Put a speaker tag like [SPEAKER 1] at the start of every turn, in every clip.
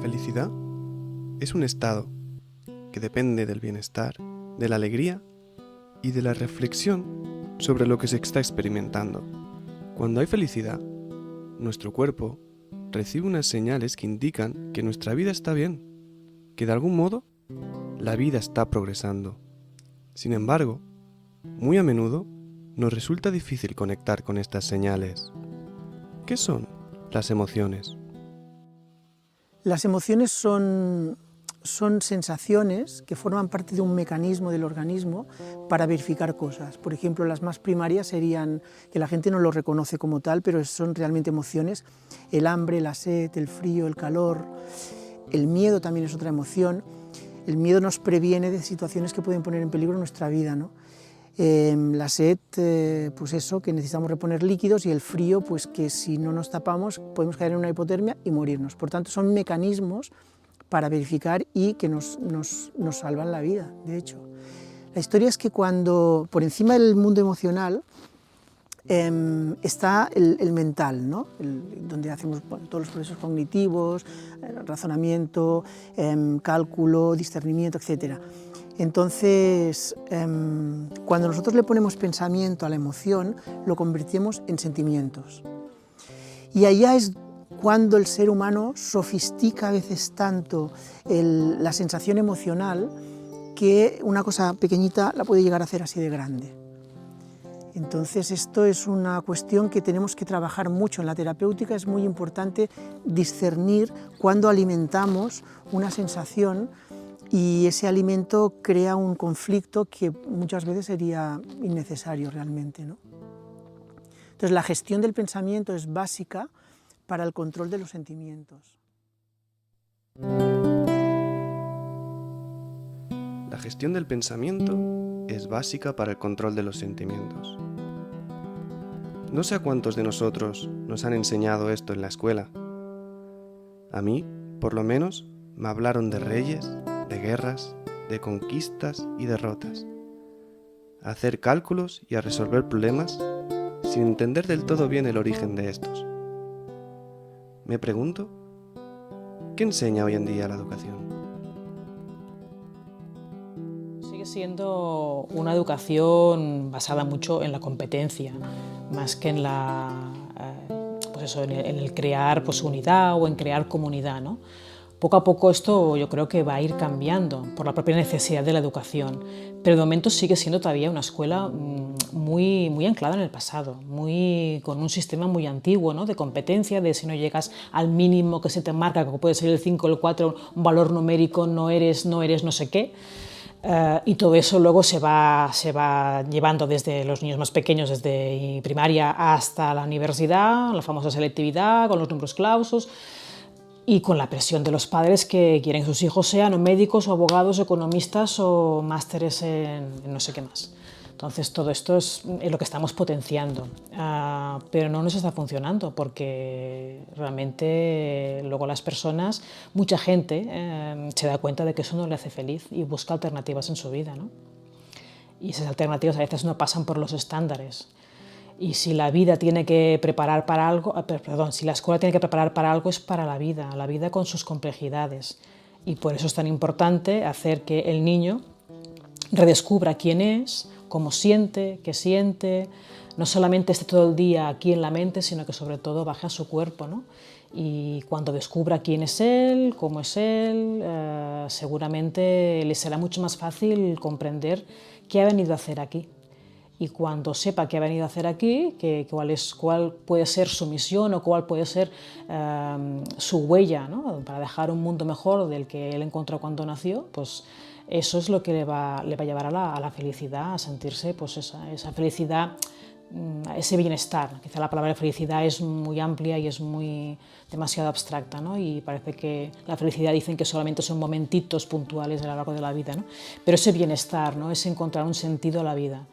[SPEAKER 1] felicidad es un estado que depende del bienestar, de la alegría y de la reflexión sobre lo que se está experimentando. Cuando hay felicidad, nuestro cuerpo recibe unas señales que indican que nuestra vida está bien, que de algún modo la vida está progresando. Sin embargo, muy a menudo nos resulta difícil conectar con estas señales. ¿Qué son las emociones?
[SPEAKER 2] Las emociones son sensaciones que forman parte de un mecanismo del organismo para verificar cosas. Por ejemplo, las más primarias serían, que la gente no lo reconoce como tal, pero son realmente emociones: el hambre, la sed, el frío, el calor. El miedo también es otra emoción. El miedo nos previene de situaciones que pueden poner en peligro nuestra vida, ¿no? La sed, pues eso, que necesitamos reponer líquidos, y el frío, pues que si no nos tapamos podemos caer en una hipotermia y morirnos. Por tanto, son mecanismos para verificar y que nos salvan la vida, de hecho. La historia es que cuando, por encima del mundo emocional, está el mental, ¿no? Donde hacemos todos los procesos cognitivos, razonamiento, cálculo, discernimiento, etc. Entonces, cuando nosotros le ponemos pensamiento a la emoción, lo convertimos en sentimientos. Y allá es cuando el ser humano sofistica a veces tanto la sensación emocional, que una cosa pequeñita la puede llegar a hacer así de grande. Entonces esto es una cuestión que tenemos que trabajar mucho en la terapéutica. Es muy importante discernir cuando alimentamos una sensación y ese alimento crea un conflicto que muchas veces sería innecesario realmente, ¿no? Entonces la gestión del pensamiento es básica para el control de los sentimientos.
[SPEAKER 1] La gestión del pensamiento es básica para el control de los sentimientos. No sé a cuántos de nosotros nos han enseñado esto en la escuela. A mí, por lo menos, me hablaron de reyes, de guerras, de conquistas y derrotas, a hacer cálculos y a resolver problemas sin entender del todo bien el origen de estos. Me pregunto, ¿qué enseña hoy en día la educación?
[SPEAKER 3] Sigue siendo una educación basada mucho en la competencia, más que en en el crear pues, unidad o en crear comunidad, ¿no? Poco a poco esto yo creo que va a ir cambiando por la propia necesidad de la educación, pero de momento sigue siendo todavía una escuela muy anclada en el pasado, con un sistema muy antiguo, ¿no? De competencia, de si no llegas al mínimo que se te marca, como puede ser el 5 o el 4, un valor numérico, no eres no sé qué. Y todo eso luego se va llevando desde los niños más pequeños, desde primaria hasta la universidad, la famosa selectividad, con los números clausus, y con la presión de los padres que quieren que sus hijos sean o médicos o abogados o economistas o másteres en no sé qué más. Entonces todo esto es lo que estamos potenciando, pero no nos está funcionando porque realmente luego las personas, mucha gente se da cuenta de que eso no le hace feliz y busca alternativas en su vida, ¿no? Y esas alternativas a veces no pasan por los estándares. Y si la vida tiene que preparar para algo, si la escuela tiene que preparar para algo, es para la vida con sus complejidades. Y por eso es tan importante hacer que el niño redescubra quién es, cómo siente, qué siente, no solamente esté todo el día aquí en la mente, sino que sobre todo baje a su cuerpo, ¿no? Y cuando descubra quién es él, cómo es él, seguramente le será mucho más fácil comprender qué ha venido a hacer aquí. Y cuando sepa qué ha venido a hacer aquí, cuál puede ser su misión o cuál puede ser su huella, ¿no? Para dejar un mundo mejor del que él encontró cuando nació, pues eso es lo que le va a llevar a la felicidad, a sentirse pues esa felicidad, ese bienestar. Quizá la palabra felicidad es muy amplia y es demasiado abstracta, ¿no? Y parece que la felicidad dicen que solamente son momentitos puntuales a lo largo de la vida, ¿no? Pero ese bienestar, ¿no? Es encontrar un sentido a la vida,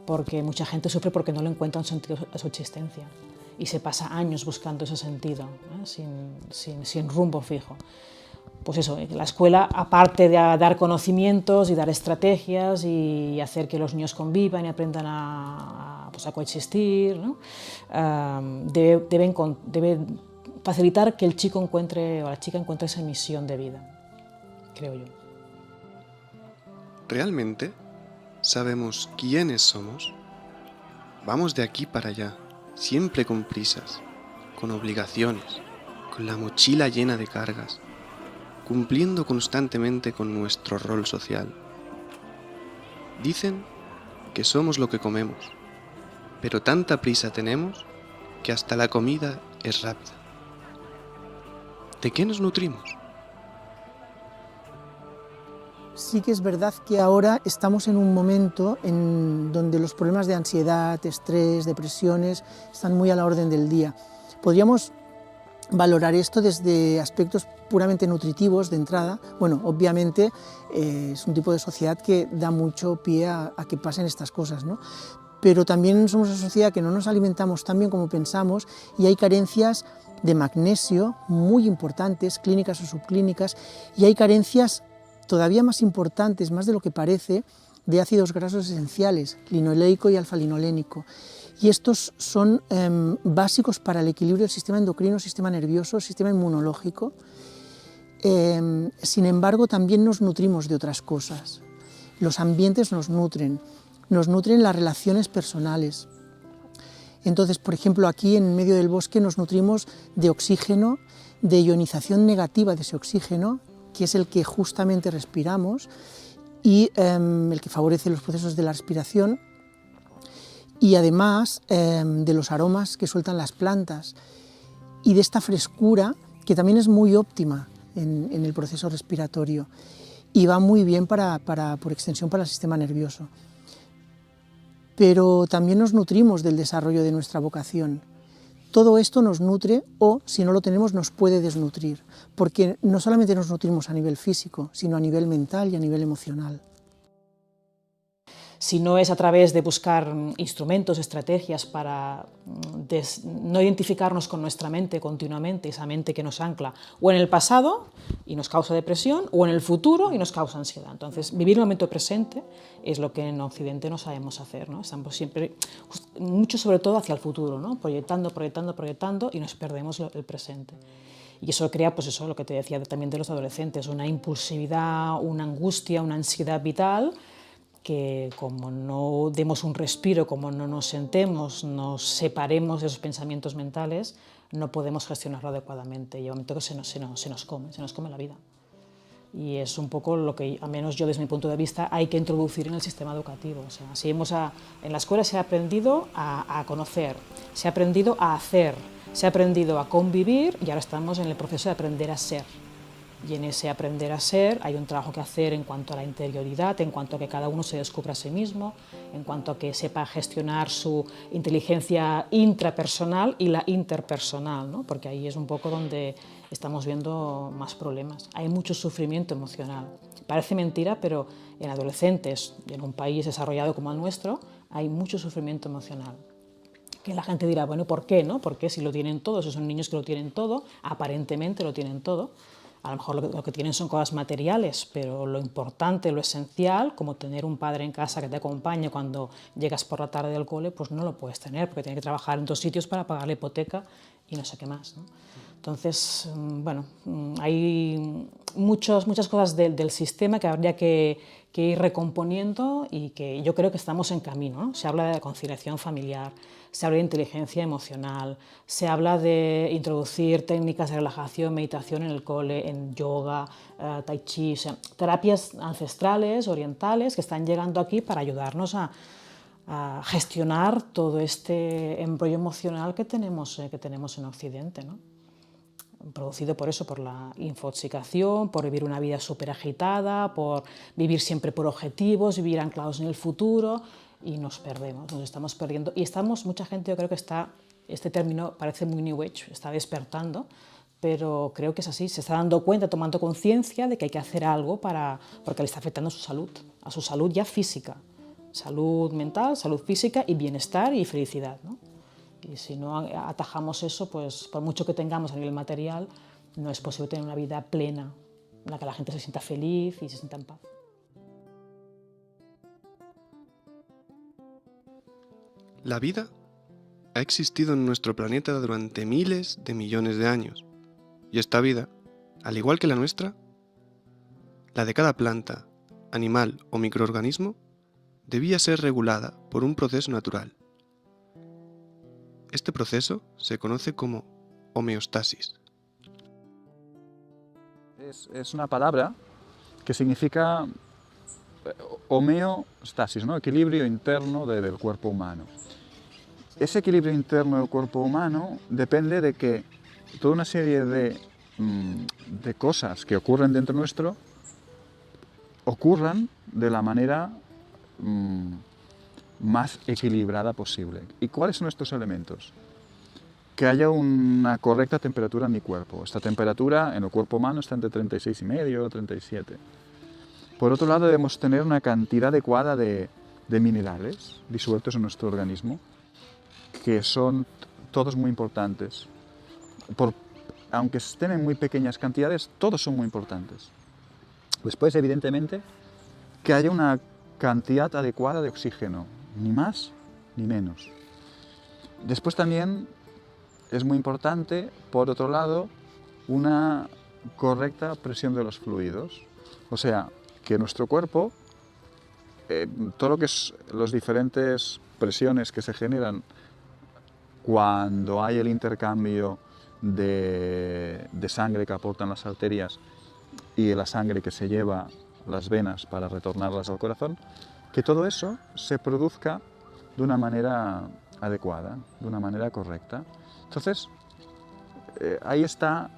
[SPEAKER 3] porque mucha gente sufre porque no le encuentra un sentido a su existencia y se pasa años buscando ese sentido, sin rumbo fijo. Pues eso, la escuela, aparte de dar conocimientos y dar estrategias y hacer que los niños convivan y aprendan a coexistir, ¿no? Debe facilitar que el chico encuentre o la chica encuentre esa misión de vida, creo yo.
[SPEAKER 1] ¿Realmente sabemos quiénes somos? Vamos de aquí para allá, siempre con prisas, con obligaciones, con la mochila llena de cargas, cumpliendo constantemente con nuestro rol social. Dicen que somos lo que comemos, pero tanta prisa tenemos que hasta la comida es rápida. ¿De qué nos nutrimos?
[SPEAKER 2] Sí que es verdad que ahora estamos en un momento en donde los problemas de ansiedad, estrés, depresiones están muy a la orden del día. Podríamos valorar esto desde aspectos puramente nutritivos de entrada. Bueno, obviamente es un tipo de sociedad que da mucho pie a que pasen estas cosas, ¿no? Pero también somos una sociedad que no nos alimentamos tan bien como pensamos y hay carencias de magnesio muy importantes, clínicas o subclínicas, y hay carencias todavía más importantes, más de lo que parece, de ácidos grasos esenciales, linoleico y alfa-linolénico. Y estos son básicos para el equilibrio del sistema endocrino, sistema nervioso, sistema inmunológico. Sin embargo, también nos nutrimos de otras cosas. Los ambientes nos nutren las relaciones personales. Entonces, por ejemplo, aquí en medio del bosque nos nutrimos de oxígeno, de ionización negativa de ese oxígeno, que es el que justamente respiramos y el que favorece los procesos de la respiración, y además de los aromas que sueltan las plantas y de esta frescura que también es muy óptima en el proceso respiratorio y va muy bien por extensión para el sistema nervioso. Pero también nos nutrimos del desarrollo de nuestra vocación. Todo esto nos nutre o, si no lo tenemos, nos puede desnutrir, porque no solamente nos nutrimos a nivel físico, sino a nivel mental y a nivel emocional.
[SPEAKER 3] Si no es a través de buscar instrumentos, estrategias para no identificarnos con nuestra mente continuamente, esa mente que nos ancla o en el pasado y nos causa depresión, o en el futuro y nos causa ansiedad. Entonces, vivir el momento presente es lo que en Occidente no sabemos hacer, ¿no? Estamos siempre, mucho sobre todo hacia el futuro, ¿no? Proyectando y nos perdemos el presente. Y eso crea, pues eso, lo que te decía también de los adolescentes, una impulsividad, una angustia, una ansiedad vital, que como no demos un respiro, como no nos sentemos, nos separemos de esos pensamientos mentales, no podemos gestionarlo adecuadamente. Llega un momento que se nos come la vida. Y es un poco lo que, al menos yo desde mi punto de vista, hay que introducir en el sistema educativo. O sea, en la escuela se ha aprendido a conocer, se ha aprendido a hacer, se ha aprendido a convivir y ahora estamos en el proceso de aprender a ser. Y en ese aprender a ser hay un trabajo que hacer en cuanto a la interioridad, en cuanto a que cada uno se descubra a sí mismo, en cuanto a que sepa gestionar su inteligencia intrapersonal y la interpersonal, ¿no? Porque ahí es un poco donde estamos viendo más problemas. Hay mucho sufrimiento emocional. Parece mentira, pero en adolescentes, en un país desarrollado como el nuestro, hay mucho sufrimiento emocional. Que la gente dirá, bueno, ¿por qué? ¿No? ¿Por qué si lo tienen todo? Esos son niños que lo tienen todo, aparentemente lo tienen todo. A lo mejor lo que tienen son cosas materiales, pero lo importante, lo esencial, como tener un padre en casa que te acompañe cuando llegas por la tarde del cole, pues no lo puedes tener, porque tienes que trabajar en 2 sitios para pagar la hipoteca y no sé qué más, ¿no? Entonces, bueno, hay muchas cosas del sistema que habría que ir recomponiendo y que yo creo que estamos en camino, ¿no? Se habla de conciliación familiar, se habla de inteligencia emocional, se habla de introducir técnicas de relajación, meditación en el cole, en yoga, tai chi, o sea, terapias ancestrales, orientales, que están llegando aquí para ayudarnos a gestionar todo este embrollo emocional que tenemos en Occidente, ¿no? Producido por eso, por la infoxicación, por vivir una vida súper agitada, por vivir siempre por objetivos, vivir anclados en el futuro, y nos perdemos, nos estamos perdiendo. Y mucha gente, yo creo que este término parece muy New Age, está despertando, pero creo que es así, se está dando cuenta, tomando conciencia de que hay que hacer algo porque le está afectando a su salud ya física, salud mental, salud física y bienestar y felicidad, ¿no? Y si no atajamos eso, pues por mucho que tengamos a nivel material, no es posible tener una vida plena, en la que la gente se sienta feliz y se sienta en paz.
[SPEAKER 1] La vida ha existido en nuestro planeta durante miles de millones de años. Y esta vida, al igual que la nuestra, la de cada planta, animal o microorganismo, debía ser regulada por un proceso natural. Este proceso se conoce como homeostasis.
[SPEAKER 4] Es una palabra que significa homeostasis, ¿no? Equilibrio interno del cuerpo humano. Ese equilibrio interno del cuerpo humano depende de que toda una serie de cosas que ocurren dentro nuestro ocurran de la manera más equilibrada posible. ¿Y cuáles son estos elementos? Que haya una correcta temperatura en mi cuerpo. Esta temperatura en el cuerpo humano está entre 36,5 y 37. Por otro lado, debemos tener una cantidad adecuada de minerales disueltos en nuestro organismo, que son todos muy importantes. Aunque estén en muy pequeñas cantidades, todos son muy importantes. Después, evidentemente, que haya una cantidad adecuada de oxígeno, ni más ni menos. Después también es muy importante, por otro lado, una correcta presión de los fluidos. O sea, que nuestro cuerpo, todo lo que es las diferentes presiones que se generan cuando hay el intercambio de sangre que aportan las arterias y la sangre que se lleva las venas para retornarlas al corazón, que todo eso se produzca de una manera adecuada, de una manera correcta. Entonces, ahí está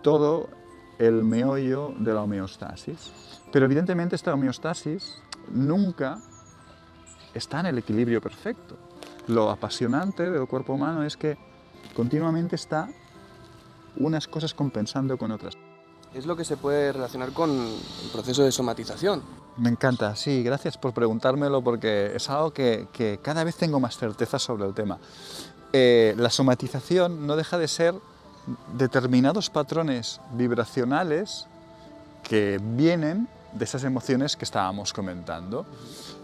[SPEAKER 4] todo el meollo de la homeostasis. Pero evidentemente esta homeostasis nunca está en el equilibrio perfecto. Lo apasionante del cuerpo humano es que continuamente está unas cosas compensando con otras.
[SPEAKER 1] Es lo que se puede relacionar con el proceso de somatización.
[SPEAKER 4] Me encanta, sí, gracias por preguntármelo porque es algo que cada vez tengo más certeza sobre el tema. La somatización no deja de ser determinados patrones vibracionales que vienen de esas emociones que estábamos comentando.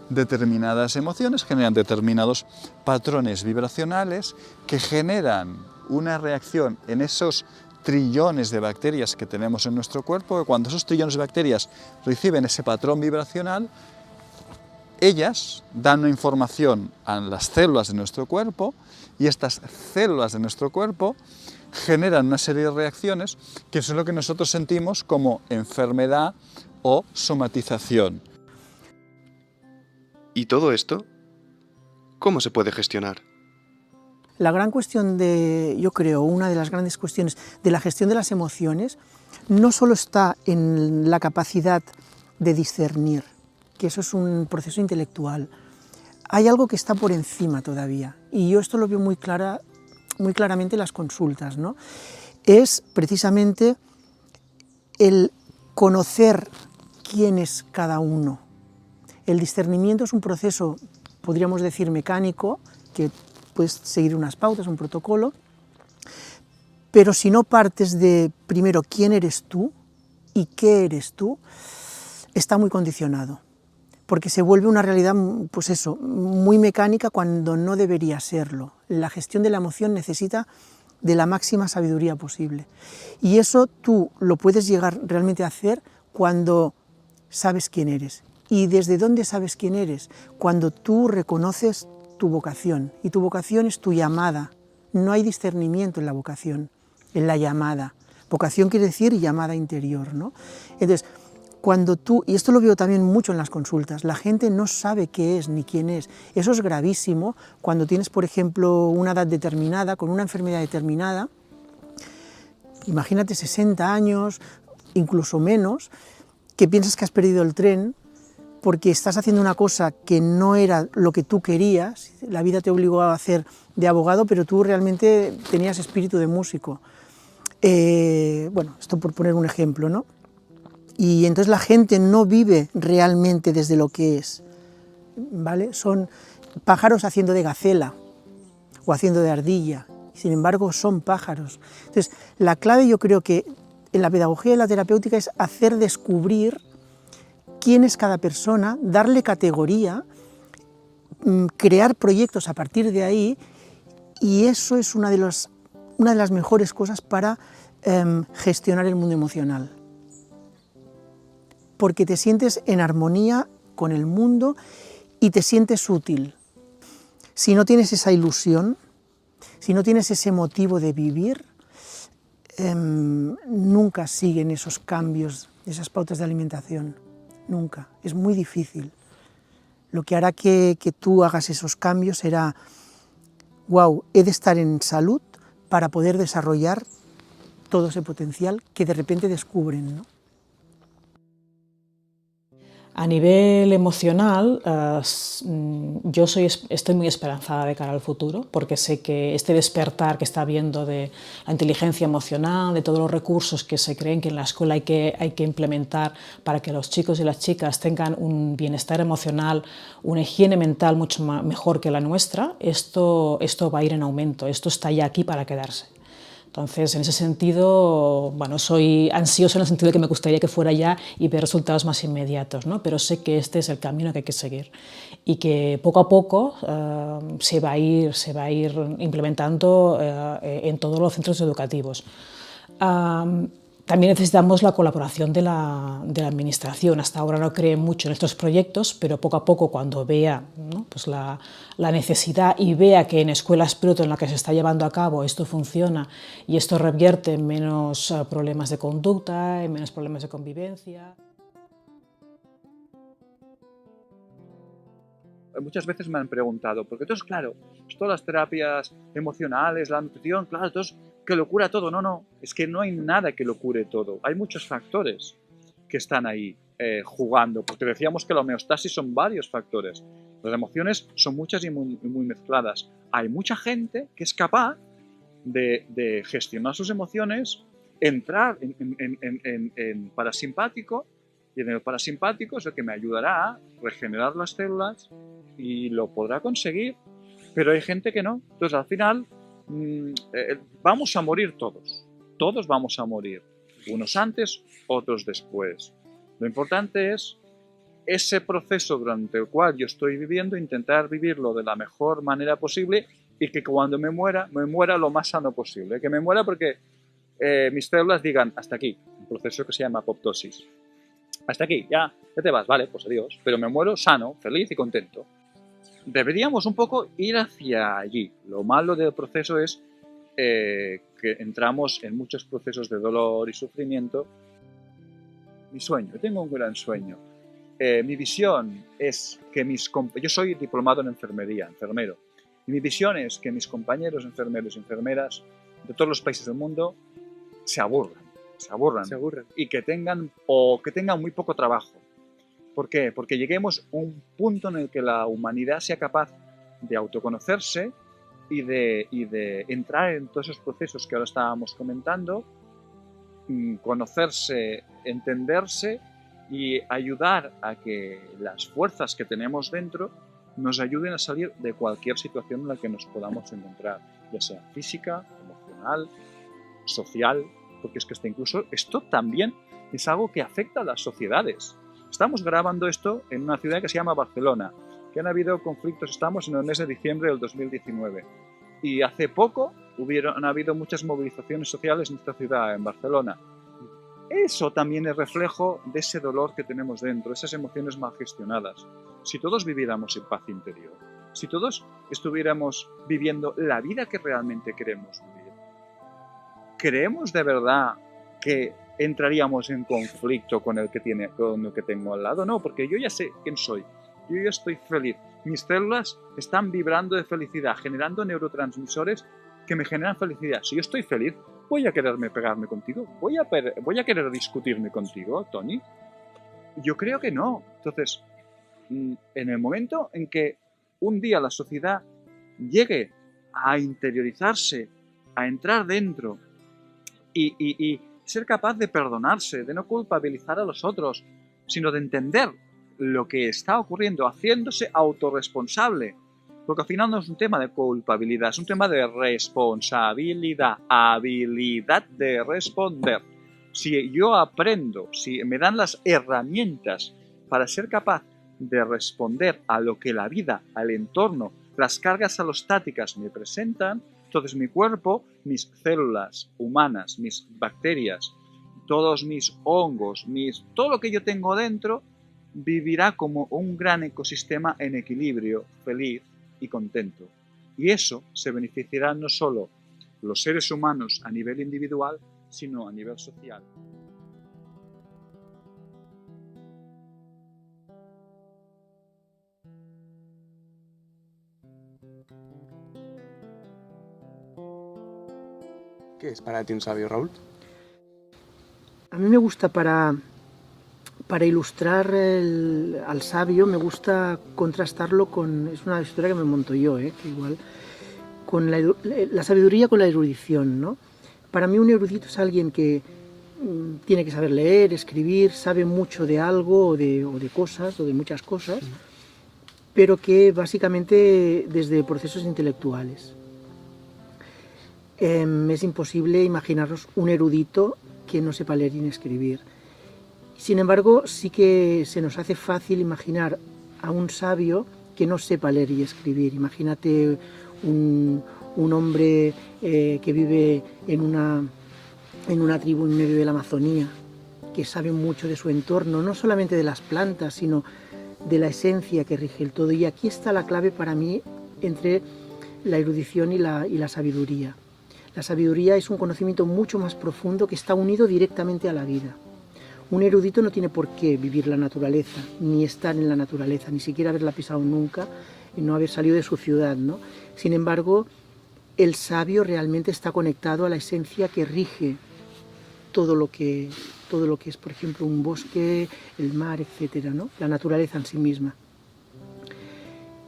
[SPEAKER 4] Determinadas emociones generan determinados patrones vibracionales que generan una reacción en esos trillones de bacterias que tenemos en nuestro cuerpo, y cuando esos trillones de bacterias reciben ese patrón vibracional, ellas dan una información a las células de nuestro cuerpo y estas células de nuestro cuerpo generan una serie de reacciones que son lo que nosotros sentimos como enfermedad o somatización.
[SPEAKER 1] ¿Y todo esto? ¿Cómo se puede gestionar?
[SPEAKER 2] La gran cuestión yo creo, una de las grandes cuestiones de la gestión de las emociones no solo está en la capacidad de discernir, que eso es un proceso intelectual. Hay algo que está por encima todavía, y yo esto lo veo muy claramente en las consultas, ¿no? Es precisamente el conocer quién es cada uno. El discernimiento es un proceso, podríamos decir, mecánico, que puedes seguir unas pautas, un protocolo, pero si no partes de, primero, quién eres tú y qué eres tú, está muy condicionado, porque se vuelve una realidad, pues eso, muy mecánica cuando no debería serlo. La gestión de la emoción necesita de la máxima sabiduría posible, y eso tú lo puedes llegar realmente a hacer cuando sabes quién eres. ¿Y desde dónde sabes quién eres? Cuando tú reconoces tu vocación, y tu vocación es tu llamada. No hay discernimiento en la vocación, en la llamada. Vocación quiere decir llamada interior, ¿no? Entonces, cuando tú, y esto lo veo también mucho en las consultas, la gente no sabe qué es ni quién es. Eso es gravísimo cuando tienes, por ejemplo, una edad determinada, con una enfermedad determinada, imagínate 60 años, incluso menos, que piensas que has perdido el tren, porque estás haciendo una cosa que no era lo que tú querías, la vida te obligó a hacer de abogado, pero tú realmente tenías espíritu de músico. Bueno, esto por poner un ejemplo, ¿no? Y entonces la gente no vive realmente desde lo que es, ¿vale? Son pájaros haciendo de gacela o haciendo de ardilla, sin embargo son pájaros. Entonces, la clave yo creo que en la pedagogía y la terapéutica es hacer descubrir quién es cada persona, darle categoría, crear proyectos a partir de ahí, y eso es una de las mejores cosas para gestionar el mundo emocional. Porque te sientes en armonía con el mundo y te sientes útil. Si no tienes esa ilusión, si no tienes ese motivo de vivir, nunca siguen esos cambios, esas pautas de alimentación. Nunca. Es muy difícil. Lo que hará que tú hagas esos cambios será, wow, he de estar en salud para poder desarrollar todo ese potencial que de repente descubren, ¿no?
[SPEAKER 3] A nivel emocional, yo estoy muy esperanzada de cara al futuro, porque sé que este despertar que está habiendo de la inteligencia emocional, de todos los recursos que se creen que en la escuela hay que implementar para que los chicos y las chicas tengan un bienestar emocional, una higiene mental mucho mejor que la nuestra, esto va a ir en aumento, esto está ya aquí para quedarse. Entonces, en ese sentido, bueno, soy ansiosa en el sentido de que me gustaría que fuera ya y ver resultados más inmediatos, ¿no? Pero sé que este es el camino que hay que seguir y que poco a poco se va a ir implementando en todos los centros educativos. También necesitamos la colaboración de la administración. Hasta ahora no cree mucho en estos proyectos, pero poco a poco, cuando vea, ¿no?, pues la necesidad y vea que en escuelas piloto en la que se está llevando a cabo esto funciona y esto revierte en menos problemas de conducta, en menos problemas de convivencia.
[SPEAKER 4] Muchas veces me han preguntado, porque entonces, claro, todas las terapias emocionales, la nutrición, claro, entonces, que lo cura todo. No, no, es que no hay nada que lo cure todo. Hay muchos factores que están ahí jugando, porque decíamos que la homeostasis son varios factores. Las emociones son muchas y muy mezcladas. Hay mucha gente que es capaz de gestionar sus emociones, entrar en parasimpático, y en el parasimpático es el que me ayudará a regenerar las células y lo podrá conseguir, pero hay gente que no. Entonces, al final, vamos a morir todos vamos a morir, unos antes, otros después. Lo importante es ese proceso durante el cual yo estoy viviendo, intentar vivirlo de la mejor manera posible y que cuando me muera lo más sano posible, que me muera porque mis células digan hasta aquí, un proceso que se llama apoptosis. Hasta aquí, ya te vas, vale, pues adiós, pero me muero sano, feliz y contento. Deberíamos un poco ir hacia allí. Lo malo del proceso es que entramos en muchos procesos de dolor y sufrimiento. Mi sueño, tengo un gran sueño. Mi visión es que yo soy diplomado en enfermería, enfermero, y mi visión es que mis compañeros enfermeros y enfermeras de todos los países del mundo se aburran y que tengan muy poco trabajo. ¿Por qué? Porque lleguemos a un punto en el que la humanidad sea capaz de autoconocerse y de entrar en todos esos procesos que ahora estábamos comentando, conocerse, entenderse y ayudar a que las fuerzas que tenemos dentro nos ayuden a salir de cualquier situación en la que nos podamos encontrar, ya sea física, emocional, social, porque es que esto también es algo que afecta a las sociedades. Estamos grabando esto en una ciudad que se llama Barcelona, que han habido conflictos, estamos en el mes de diciembre del 2019, y hace poco han habido muchas movilizaciones sociales en esta ciudad, en Barcelona. Eso también es reflejo de ese dolor que tenemos dentro, esas emociones mal gestionadas. Si todos viviéramos en paz interior, si todos estuviéramos viviendo la vida que realmente queremos vivir, ¿creemos de verdad que entraríamos en conflicto con el que tengo al lado? No, porque yo ya sé quién soy, yo ya estoy feliz. Mis células están vibrando de felicidad, generando neurotransmisores que me generan felicidad. Si yo estoy feliz, ¿voy a quererme pegarme contigo? ¿Voy a querer discutirme contigo, Tony? Yo creo que no. Entonces, en el momento en que un día la sociedad llegue a interiorizarse, a entrar dentro y ser capaz de perdonarse, de no culpabilizar a los otros, sino de entender lo que está ocurriendo, haciéndose autorresponsable. Porque al final no es un tema de culpabilidad, es un tema de responsabilidad, habilidad de responder. Si yo aprendo, si me dan las herramientas para ser capaz de responder a lo que la vida, al entorno, las cargas alostáticas me presentan, entonces mi cuerpo, mis células humanas, mis bacterias, todos mis hongos, todo lo que yo tengo dentro, vivirá como un gran ecosistema en equilibrio, feliz y contento. Y eso se beneficiará no solo los seres humanos a nivel individual, sino a nivel social.
[SPEAKER 1] ¿Qué es para ti un sabio, Raúl?
[SPEAKER 2] A mí me gusta para ilustrar al sabio, me gusta contrastarlo con, es una historia que me monto yo, que igual, con la sabiduría con la erudición, ¿no? Para mí un erudito es alguien que tiene que saber leer, escribir, sabe mucho de algo o de cosas, o de muchas cosas, pero que básicamente desde procesos intelectuales. Es imposible imaginaros un erudito que no sepa leer ni escribir. Sin embargo, sí que se nos hace fácil imaginar a un sabio que no sepa leer y escribir. Imagínate un hombre que vive en una tribu en medio de la Amazonía, que sabe mucho de su entorno, no solamente de las plantas, sino de la esencia que rige el todo. Y aquí está la clave para mí entre la erudición y la sabiduría. La sabiduría es un conocimiento mucho más profundo que está unido directamente a la vida. Un erudito no tiene por qué vivir la naturaleza, ni estar en la naturaleza, ni siquiera haberla pisado nunca y no haber salido de su ciudad, ¿no? Sin embargo, el sabio realmente está conectado a la esencia que rige todo lo que es, por ejemplo, un bosque, el mar, etcétera, ¿no? La naturaleza en sí misma.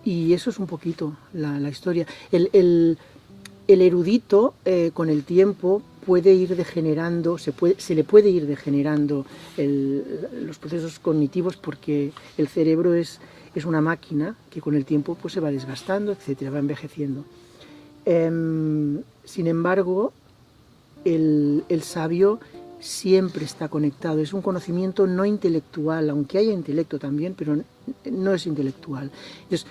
[SPEAKER 2] Y eso es un poquito la historia. El erudito, con el tiempo, puede ir degenerando, se le puede ir degenerando los procesos cognitivos, porque el cerebro es una máquina que con el tiempo pues, se va desgastando, etcétera, va envejeciendo. Sin embargo, el sabio siempre está conectado, es un conocimiento no intelectual, aunque haya intelecto también, pero no es intelectual. Entonces,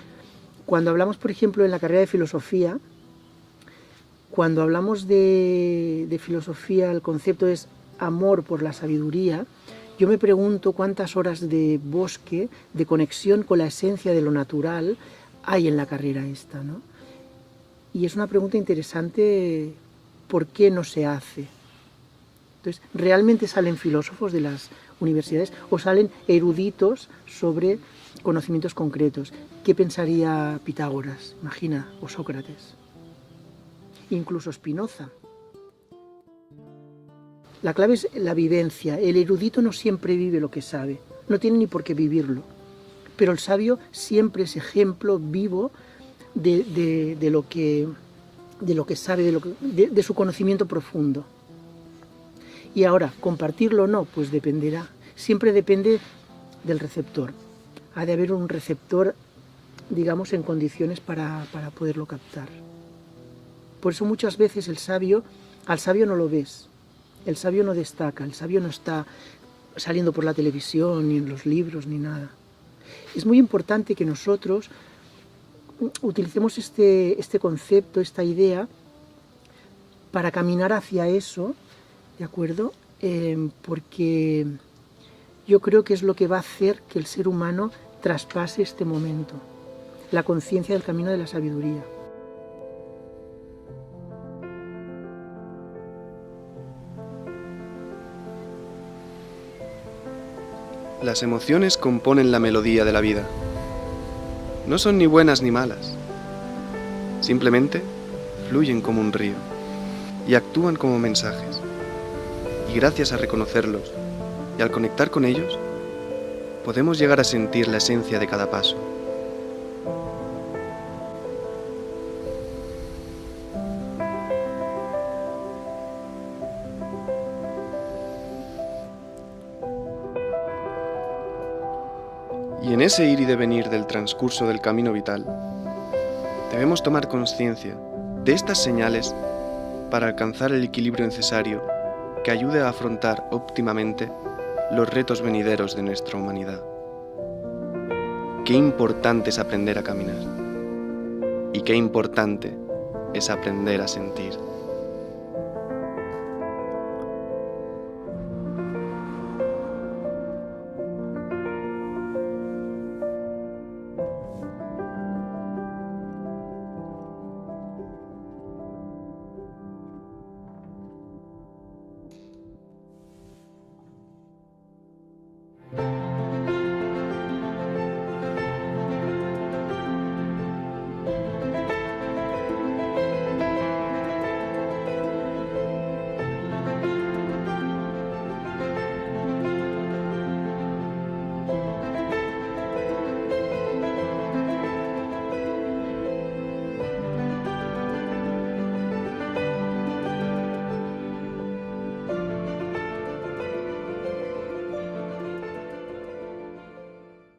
[SPEAKER 2] cuando hablamos, por ejemplo, en la carrera de filosofía, cuando hablamos de filosofía, el concepto es amor por la sabiduría. Yo me pregunto cuántas horas de bosque, de conexión con la esencia de lo natural, hay en la carrera esta, ¿no? Y es una pregunta interesante, ¿por qué no se hace? Entonces, ¿realmente salen filósofos de las universidades o salen eruditos sobre conocimientos concretos? ¿Qué pensaría Pitágoras, imagina, o Sócrates? Incluso Spinoza. La clave es la vivencia. El erudito no siempre vive lo que sabe, no tiene ni por qué vivirlo, pero el sabio siempre es ejemplo vivo de lo que sabe, de su conocimiento profundo. Y ahora, compartirlo o no, pues dependerá. Siempre depende del receptor. Ha de haber un receptor, digamos, en condiciones para poderlo captar. Por eso muchas veces al sabio no lo ves, el sabio no destaca, el sabio no está saliendo por la televisión, ni en los libros, ni nada. Es muy importante que nosotros utilicemos este concepto, esta idea, para caminar hacia eso, ¿de acuerdo? Porque yo creo que es lo que va a hacer que el ser humano traspase este momento, la conciencia del camino de la sabiduría.
[SPEAKER 1] Las emociones componen la melodía de la vida. No son ni buenas ni malas. Simplemente fluyen como un río y actúan como mensajes. Y gracias a reconocerlos y al conectar con ellos, podemos llegar a sentir la esencia de cada paso. Y en ese ir y devenir del transcurso del camino vital, debemos tomar conciencia de estas señales para alcanzar el equilibrio necesario que ayude a afrontar óptimamente los retos venideros de nuestra humanidad. qué importante es aprender a caminar y qué importante es aprender a sentir.